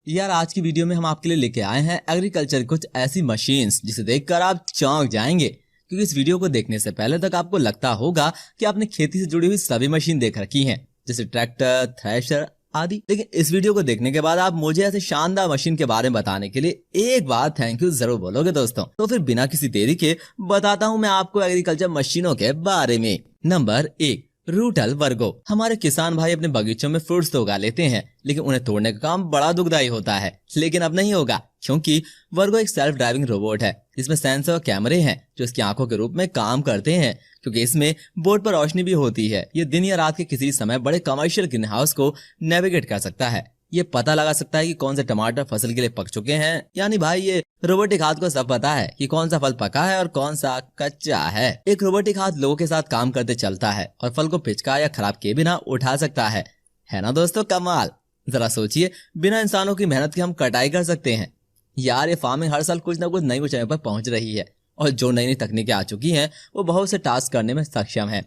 यार आज की वीडियो में हम आपके लिए लेके आए हैं एग्रीकल्चर की कुछ ऐसी मशीन्स जिसे देखकर आप चौंक जाएंगे, क्योंकि इस वीडियो को देखने से पहले तक आपको लगता होगा कि आपने खेती से जुड़ी हुई सभी मशीन देख रखी हैं, जैसे ट्रैक्टर, थ्रेशर आदि। लेकिन इस वीडियो को देखने के बाद आप मुझे ऐसे शानदार मशीन के बारे में बताने के लिए एक बार थैंक यू जरूर बोलोगे दोस्तों। तो फिर बिना किसी देरी के बताता हूँ मैं आपको एग्रीकल्चर मशीनों के बारे में। नंबर 1, रूटल वर्गो। हमारे किसान भाई अपने बगीचों में फ्रूट्स तो उगा लेते हैं, लेकिन उन्हें तोड़ने का काम बड़ा दुखदाई होता है। लेकिन अब नहीं होगा, क्योंकि वर्गो एक सेल्फ ड्राइविंग रोबोट है जिसमें सेंसर और कैमरे हैं जो इसकी आंखों के रूप में काम करते हैं। क्योंकि इसमें बोर्ड पर रोशनी भी होती है, ये दिन या रात के किसी समय बड़े कमर्शियल ग्रीन हाउस को नेविगेट कर सकता है। ये पता लगा सकता है कि कौन से टमाटर फसल के लिए पक चुके हैं। यानी भाई ये रोबोटिक हाथ को सब पता है कि कौन सा फल पका है और कौन सा कच्चा है। एक रोबोटिक हाथ लोगों के साथ काम करते चलता है और फल को पिचका या खराब किए बिना उठा सकता है ना दोस्तों? कमाल। जरा सोचिए, बिना इंसानों की मेहनत के हम कटाई कर सकते हैं। यार ये फार्मिंग हर साल कुछ न कुछ नई ऊंचाई पर पहुंच रही है और जो नई नई तकनीकें आ चुकी हैं वो बहुत से टास्क करने में सक्षम है।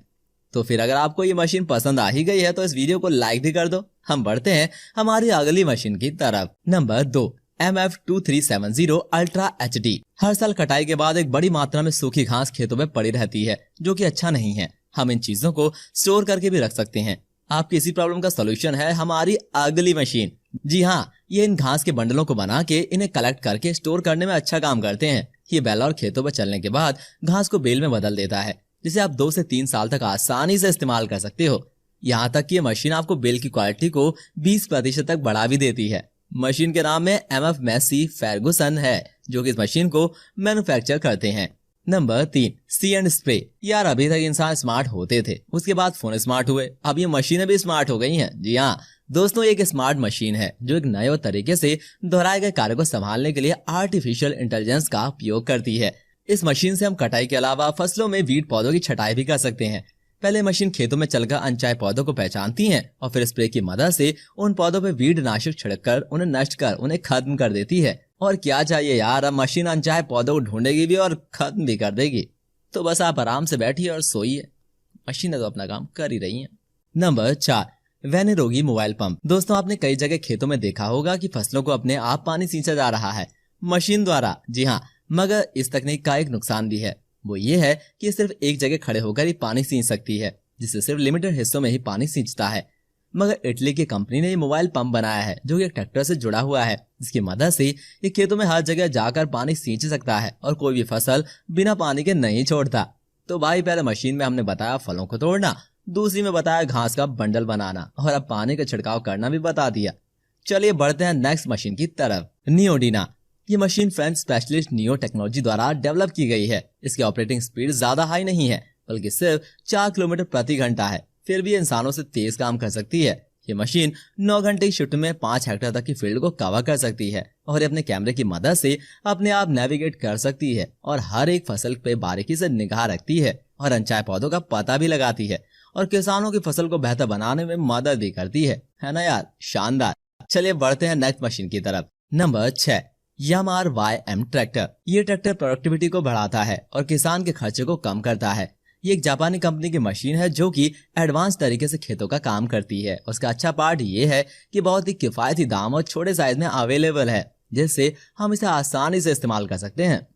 तो फिर अगर आपको ये मशीन पसंद आ ही गई है तो इस वीडियो को लाइक भी कर दो। हम बढ़ते हैं हमारी अगली मशीन की तरफ। Number 2, MF2370 ultra HD। हर साल कटाई के बाद एक बड़ी मात्रा में सूखी घास खेतों में पड़ी रहती है, जो कि अच्छा नहीं है। हम इन चीजों को स्टोर करके भी रख सकते हैं। आपकी इसी प्रॉब्लम का सोल्यूशन है हमारी अगली मशीन। जी हाँ, ये इन घास के बंडलों को बना के इन्हें कलेक्ट करके स्टोर करने में अच्छा काम करते हैं। ये बैल और खेतों पर चलने के बाद घास को बेल में बदल देता है, जिसे आप 2 से 3 साल तक आसानी से इस्तेमाल कर सकते हो। यहाँ तक कि ये मशीन आपको बेल की क्वालिटी को 20% तक बढ़ा भी देती है। मशीन के नाम में MF मैसी फर्गुसन है, जो कि इस मशीन को मैन्युफैक्चर करते हैं। Number 3, sea and spray. यार अभी तक इंसान स्मार्ट होते थे, उसके बाद फोन स्मार्ट हुए, अब ये मशीनें भी स्मार्ट हो गई हैं। जी हाँ दोस्तों, एक स्मार्ट मशीन है जो एक नए तरीके से दोहराए गए कार्य को संभालने के लिए आर्टिफिशियल इंटेलिजेंस का उपयोग करती है। इस मशीन से हम कटाई के अलावा फसलों में वीड पौधों की छटाई भी कर सकते हैं। पहले मशीन खेतों में चलकर अनचाहे पौधों को पहचानती है और फिर स्प्रे की मदद से उन पौधों पर वीड नाशक छिड़ककर उन्हें नष्ट कर उन्हें खत्म कर देती है। और क्या चाहिए यार, अब मशीन अनचाहे पौधों को ढूंढेगी भी और खत्म भी कर देगी। तो बस आप आराम से बैठिए और सोइए, मशीनें तो अपना काम कर ही रही हैं। नंबर 4, वेनेरोगी मोबाइल पंप। दोस्तों आपने कई जगह खेतों में देखा होगा कि फसलों को अपने आप पानी सींचा जा रहा है मशीन द्वारा। जी हाँ, मगर इस तकनीक का एक नुकसान भी है। वो ये है कि सिर्फ एक जगह खड़े होकर ही पानी सींच सकती है, जिससे सिर्फ लिमिटेड हिस्सों में ही पानी सींचता है। मगर इटली की कंपनी ने ये मोबाइल पंप बनाया है जो एक ट्रैक्टर से जुड़ा हुआ है, जिसकी मदद से ये खेतों में हर जगह जाकर पानी सींच सकता है और कोई भी फसल बिना पानी के नहीं छोड़ता। तो भाई पहले मशीन में हमने बताया फलों को तोड़ना, दूसरी में बताया घास का बंडल बनाना, और अब पानी का छिड़काव करना भी बता दिया। चलिए बढ़ते हैं नेक्स्ट मशीन की तरफ। नियोडिना। ये machine French specialist neo technology द्वारा डेवलप की गई है। इसकी ऑपरेटिंग स्पीड ज्यादा हाई नहीं है, बल्कि सिर्फ 4 किलोमीटर प्रति घंटा है। फिर भी इंसानों से तेज काम कर सकती है। ये मशीन 9 घंटे की शिफ्ट में 5 हेक्टेयर तक की फील्ड को कवर कर सकती है और अपने कैमरे की मदद से अपने आप नेविगेट कर सकती है और हर एक फसल पे बारीकी से निगाह रखती है और अनचाहे पौधों का पता भी लगाती है और किसानों की फसल को बेहतर बनाने में मदद भी करती है ना यार? शानदार। चलिए बढ़ते हैं नेक्स्ट मशीन की तरफ। Number 6, यामार YM tractor. ये ट्रैक्टर प्रोडक्टिविटी को बढ़ाता है और किसान के खर्चे को कम करता है। ये एक जापानी कंपनी की मशीन है जो कि एडवांस तरीके से खेतों का काम करती है। उसका अच्छा पार्ट ये है कि बहुत ही किफायती दाम और छोटे साइज में अवेलेबल है, जिससे हम इसे आसानी से इस्तेमाल कर सकते हैं।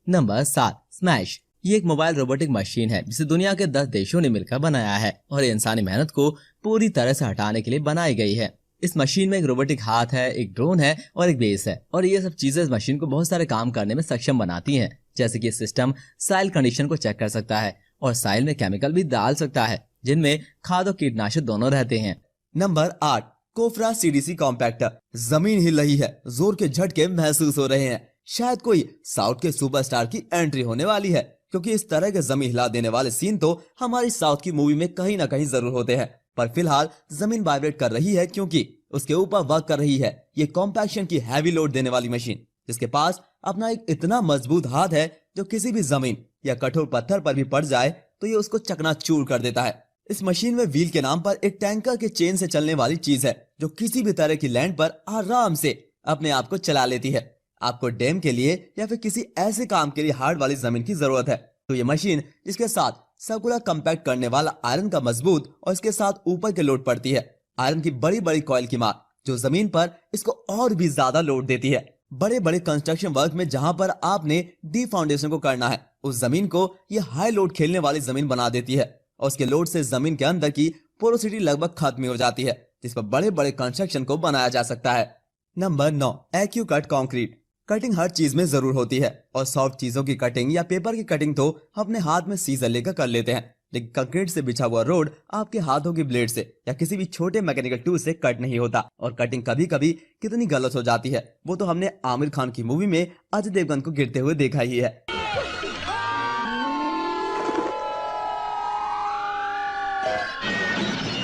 Number 7, smash. ये एक मोबाइल रोबोटिक मशीन है जिसे दुनिया के 10 देशों ने मिलकर बनाया है और ये इंसानी मेहनत को पूरी तरह से हटाने के लिए बनाई गई है। इस मशीन में एक रोबोटिक हाथ है, एक ड्रोन है और एक बेस है, और ये सब चीजें इस मशीन को बहुत सारे काम करने में सक्षम बनाती हैं। जैसे कि सिस्टम सॉइल कंडीशन को चेक कर सकता है और सॉइल में केमिकल भी डाल सकता है, जिनमें खाद और कीटनाशक दोनों रहते हैं। Number 8, कोफ्रा CDC compactor. जमीन हिल रही है, जोर के झटके महसूस हो रहे हैं। शायद कोई साउथ के सुपरस्टार की एंट्री होने वाली है, क्योंकि इस तरह के जमीन हिला देने वाले सीन तो हमारी साउथ की मूवी में कहीं ना कहीं जरूर होते हैं। पर फिलहाल जमीन वाइब्रेट कर रही है क्योंकि उसके ऊपर वर्क कर रही है ये कॉम्पैक्शन की हैवी लोड देने वाली मशीन, जिसके पास अपना एक इतना मजबूत हाथ है जो किसी भी जमीन या कठोर पत्थर पर भी पड़ जाए तो ये उसको चकनाचूर कर देता है। इस मशीन में व्हील के नाम पर एक टैंकर के चेन से चलने वाली चीज है जो किसी भी तरह की लैंड पर आराम से अपने आप को चला लेती है। आपको डैम के लिए या फिर किसी ऐसे काम के लिए हार्ड वाली जमीन की जरूरत है तो ये मशीन जिसके साथ सर्कुलर कंपैक्ट करने वाला आयरन का मजबूत और इसके साथ ऊपर के लोड पड़ती है। आयरन की बड़ी बड़ी कॉइल की मार जो जमीन पर इसको और भी ज्यादा लोड देती है। बड़े बड़े कंस्ट्रक्शन वर्क में जहां पर आपने डीप फाउंडेशन को करना है, उस जमीन को ये हाई लोड खेलने वाली जमीन बना देती है और उसके लोड से जमीन के अंदर की पोरोसिटी लगभग खत्म हो जाती है, जिस पर बड़े बड़े कंस्ट्रक्शन को बनाया जा सकता है। नंबर 9, एक्यू कट कंक्रीट। कटिंग हर चीज में जरूर होती है और सॉफ्ट चीजों की कटिंग या पेपर की कटिंग तो अपने हाथ में सीजर लेकर कर लेते हैं, लेकिन कंक्रीट से बिछा हुआ रोड आपके हाथों की ब्लेड से या किसी भी छोटे मैकेनिकल टूल से कट नहीं होता। और कटिंग कभी कभी कितनी गलत हो जाती है वो तो हमने आमिर खान की मूवी में अजय देवगन को गिरते हुए देखा ही है।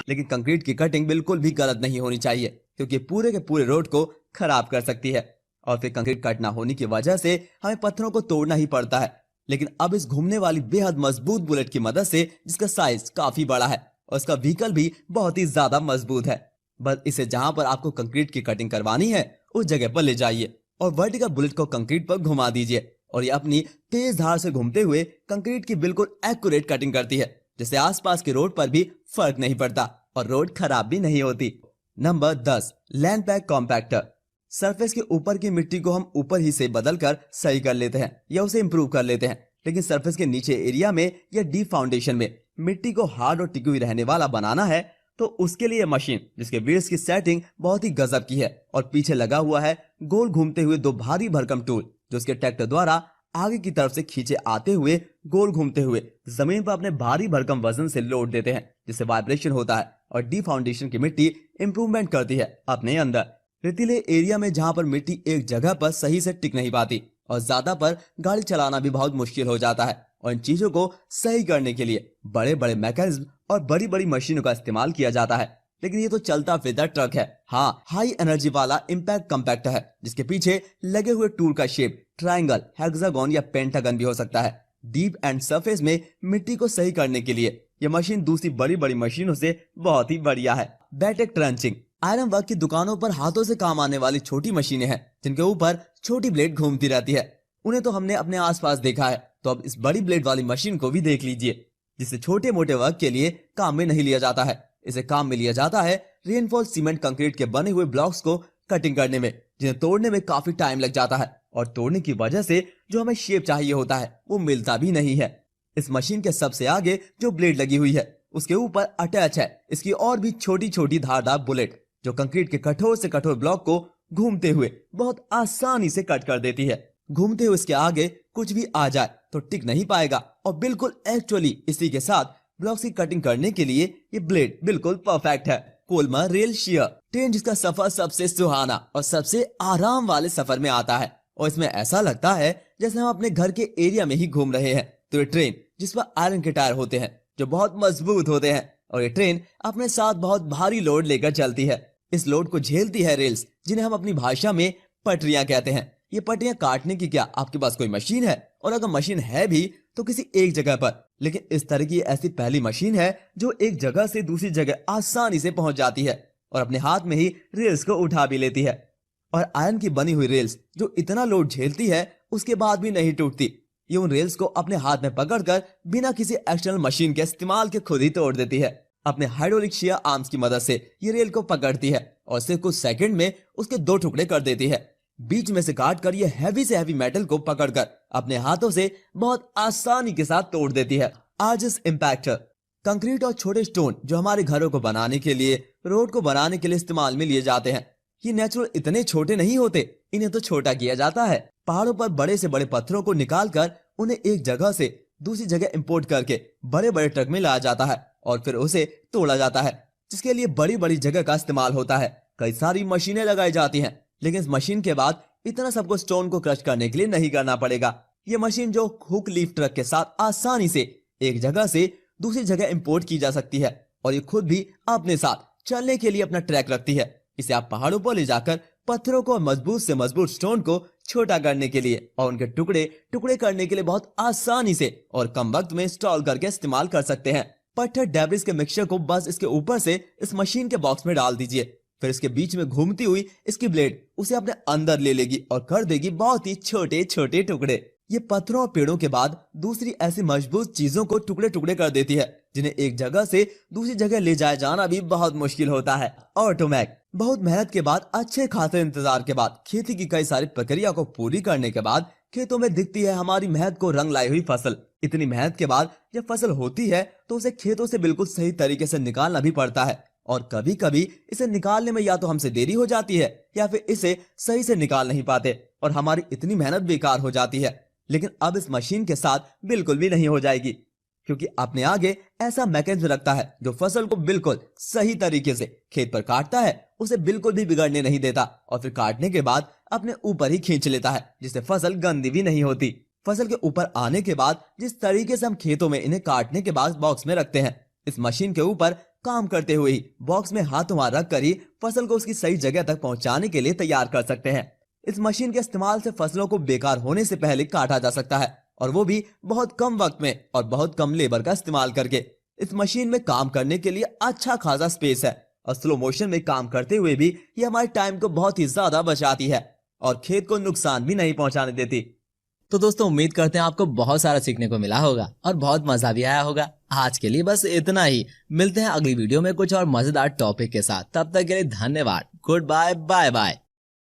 लेकिन कंक्रीट की कटिंग बिल्कुल भी गलत नहीं होनी चाहिए, क्योंकि पूरे के पूरे रोड को खराब कर सकती है और फिर कंक्रीट कट ना होने की वजह से हमें पत्थरों को तोड़ना ही पड़ता है। लेकिन अब इस घूमने वाली बेहद मजबूत बुलेट की मदद से, जिसका साइज काफी बड़ा है और इसका व्हीकल भी बहुत ही ज्यादा मजबूत है, बस इसे जहां पर आपको कंक्रीट की कटिंग करवानी है उस जगह पर ले जाइए और वर्टिकल बुलेट को कंक्रीट पर घुमा दीजिए और ये अपनी तेज धार से घूमते हुए कंक्रीट की बिल्कुल एक्यूरेट कटिंग करती है, जिससे आसपास के रोड पर भी फर्क नहीं पड़ता और रोड खराब भी नहीं होती। Number 10, land pack compactor. Surface के ऊपर की मिट्टी को हम ऊपर ही से बदलकर सही कर लेते हैं या उसे इंप्रूव कर लेते हैं, लेकिन सरफेस के नीचे एरिया में या डीप फाउंडेशन में मिट्टी को हार्ड और टिकी हुई रहने वाला बनाना है तो उसके लिए मशीन जिसके व्हील्स की सेटिंग बहुत ही गजब की है और पीछे लगा हुआ है गोल घूमते हुए 2 भारी भरकम टूल, जो उसके ट्रैक्टर द्वारा आगे की तरफ से खींचे आते हुए गोल घूमते हुए जमीन पर अपने भारी भरकम वजन से लोड देते हैं, जिससे वाइब्रेशन होता है और डीप फाउंडेशन की मिट्टी इंप्रूवमेंट करती है अपने अंदर। रेतीले एरिया में जहां पर मिट्टी एक जगह पर सही से टिक नहीं पाती और ज्यादा पर गाड़ी चलाना भी बहुत मुश्किल हो जाता है, और इन चीजों को सही करने के लिए बड़े बड़े मैकेनिज्म और बड़ी बड़ी मशीनों का इस्तेमाल किया जाता है। लेकिन ये तो चलता फिरता ट्रक है। हाँ, हाई एनर्जी वाला इम्पैक्ट कंपैक्टर है, जिसके पीछे लगे हुए टूल का शेप ट्रायंगल, हेक्सागन या पेंटागन भी हो सकता है। डीप एंड सरफेस में मिट्टी को सही करने के लिए यह मशीन दूसरी बड़ी बड़ी मशीनों से बहुत ही बढ़िया है। बैटेक ट्रंचिंग। आयरन वर्क की दुकानों पर हाथों से काम आने वाली छोटी मशीनें हैं, जिनके ऊपर छोटी ब्लेड घूमती रहती है। उन्हें तो हमने अपने आसपास देखा है, तो अब इस बड़ी ब्लेड वाली मशीन को भी देख लीजिए, जिसे छोटे मोटे वर्क के लिए काम में नहीं लिया जाता है। इसे काम में लिया जाता है रेनफॉल सीमेंट कंक्रीट के बने हुए ब्लॉक्स को कटिंग करने में, जिन्हें तोड़ने में काफी टाइम लग जाता है और तोड़ने की वजह से जो हमें शेप चाहिए होता है वो मिलता भी नहीं है। इस मशीन के सबसे आगे जो ब्लेड लगी हुई है उसके ऊपर अटैच है इसकी और भी छोटी छोटी धारदार बुलेट, जो कंक्रीट के कठोर से कठोर ब्लॉक को घूमते हुए बहुत आसानी से कट कर देती है। घूमते हुए इसके आगे कुछ भी आ जाए तो टिक नहीं पाएगा और बिल्कुल एक्चुअली इसी के साथ ब्लॉक्स की कटिंग करने के लिए ये ब्लेड बिल्कुल परफेक्ट है। कोलमर रेल शेयर ट्रेन, जिसका सफर सबसे सुहाना और सबसे आराम वाले सफर में आता है और इसमें ऐसा लगता है जैसे हम अपने घर के एरिया में ही घूम रहे हैं। तो ये ट्रेन जिस पर आयरन के टायर होते हैं जो बहुत मजबूत होते हैं, और ये ट्रेन अपने साथ बहुत भारी लोड लेकर चलती है। इस लोड को झेलती है रेल्स, जिन्हें हम अपनी भाषा में पटरियां कहते हैं। ये पटरियां काटने की क्या आपके पास कोई मशीन है? और अगर मशीन है भी तो किसी एक जगह पर, लेकिन इस तरह की ऐसी पहली मशीन है जो एक जगह से दूसरी जगह आसानी से पहुंच जाती है और अपने हाथ में ही रेल्स को उठा भी लेती है। और आयरन की बनी हुई रेल्स जो इतना लोड झेलती है उसके बाद भी नहीं टूटती। ये उन रेल्स को अपने हाथ में पकड़कर बिना किसी एक्सटर्नल मशीन के इस्तेमाल के खुद ही तोड़ देती है। अपने हाइड्रोलिक शेयर आर्म्स की मदद से ये रेल को पकड़ती है और सिर्फ कुछ सेकंड में उसके 2 टुकड़े कर देती है। बीच में से काटकर ये हैवी से हैवी मेटल को पकड़कर अपने हाथों से बहुत आसानी के साथ तोड़ देती है। आर्जिस इम्पैक्टर कंक्रीट और छोटे स्टोन जो हमारे घरों को बनाने के लिए, रोड को बनाने के लिए इस्तेमाल में लिए जाते हैं, ये नेचुरल इतने छोटे नहीं होते, इन्हें तो छोटा किया जाता है। पहाड़ों पर बड़े से बड़े पत्थरों को निकालकर उन्हें एक जगह से दूसरी जगह इंपोर्ट करके बड़े बड़े ट्रक में लाया जाता है और फिर उसे तोड़ा जाता है, जिसके लिए बड़ी बड़ी जगह का इस्तेमाल होता है। कई सारी मशीनें लगाई जाती हैं, लेकिन इस मशीन के बाद इतना सबको स्टोन को क्रश करने के लिए नहीं करना पड़ेगा। ये मशीन जो हुक लीफ ट्रक के साथ आसानी से एक जगह से दूसरी जगह इंपोर्ट की जा सकती है और ये खुद भी अपने साथ चलने के लिए अपना ट्रैक रखती है। इसे आप पहाड़ों पर ले जाकर पत्थरों को मजबूत से मजबूत स्टोन को छोटा करने के लिए और उनके टुकड़े टुकड़े करने के लिए बहुत आसानी से और कम वक्त में इंस्टॉल करके इस्तेमाल कर सकते हैं। पत्थर डेब्रिस के मिक्सचर को बस इसके ऊपर से इस मशीन के बॉक्स में डाल दीजिए, फिर इसके बीच में घूमती हुई इसकी ब्लेड उसे अपने अंदर ले लेगी और कर देगी बहुत ही छोटे छोटे टुकड़े। ये पत्थरों और पेड़ों के बाद दूसरी ऐसी मजबूत चीजों को टुकड़े टुकड़े कर देती है जिन्हें एक जगह से दूसरी जगह ले जाया जाना भी बहुत मुश्किल होता है। ऑटोमैक बहुत मेहनत के बाद, अच्छे खासे इंतजार के बाद, खेती की कई सारी प्रक्रिया को पूरी करने के बाद खेतों में दिखती है हमारी मेहनत को रंग लाई हुई फसल। इतनी मेहनत के बाद जब फसल होती है तो उसे खेतों से बिल्कुल सही तरीके से निकालना भी पड़ता है और कभी कभी इसे निकालने में या तो हमसे देरी हो जाती है या फिर इसे सही से निकाल नहीं पाते और हमारी इतनी मेहनत बेकार हो जाती है। लेकिन अब इस मशीन के साथ बिल्कुल भी नहीं हो जाएगी, क्योंकि अपने आगे ऐसा मैकेनिज्म रखता है जो फसल को बिल्कुल सही तरीके से खेत पर काटता है, उसे बिल्कुल भी बिगड़ने नहीं देता और फिर काटने के बाद अपने ऊपर ही खींच लेता है, जिससे फसल गंदी भी नहीं होती। फसल के ऊपर आने के बाद जिस तरीके से हम खेतों में इन्हें काटने के बाद बॉक्स में रखते हैं, इस मशीन के ऊपर काम करते हुए ही बॉक्स में हाथों हाथ रख कर ही फसल को उसकी सही जगह तक पहुंचाने के लिए तैयार कर सकते हैं। इस मशीन के इस्तेमाल से फसलों को बेकार होने से पहले काटा जा सकता है और वो भी बहुत कम वक्त में और बहुत कम लेबर का इस्तेमाल करके। इस मशीन में काम करने के लिए अच्छा खासा स्पेस है और स्लो मोशन में काम करते हुए भी ये हमारे टाइम को बहुत ही ज्यादा बचाती है और खेत को नुकसान भी नहीं पहुंचाने देती। तो दोस्तों, उम्मीद करते हैं आपको बहुत सारा सीखने को मिला होगा और बहुत मजा भी आया होगा। आज के लिए बस इतना ही। मिलते हैं अगली वीडियो में कुछ और मजेदार टॉपिक के साथ। तब तक के लिए धन्यवाद। Good bye, bye bye.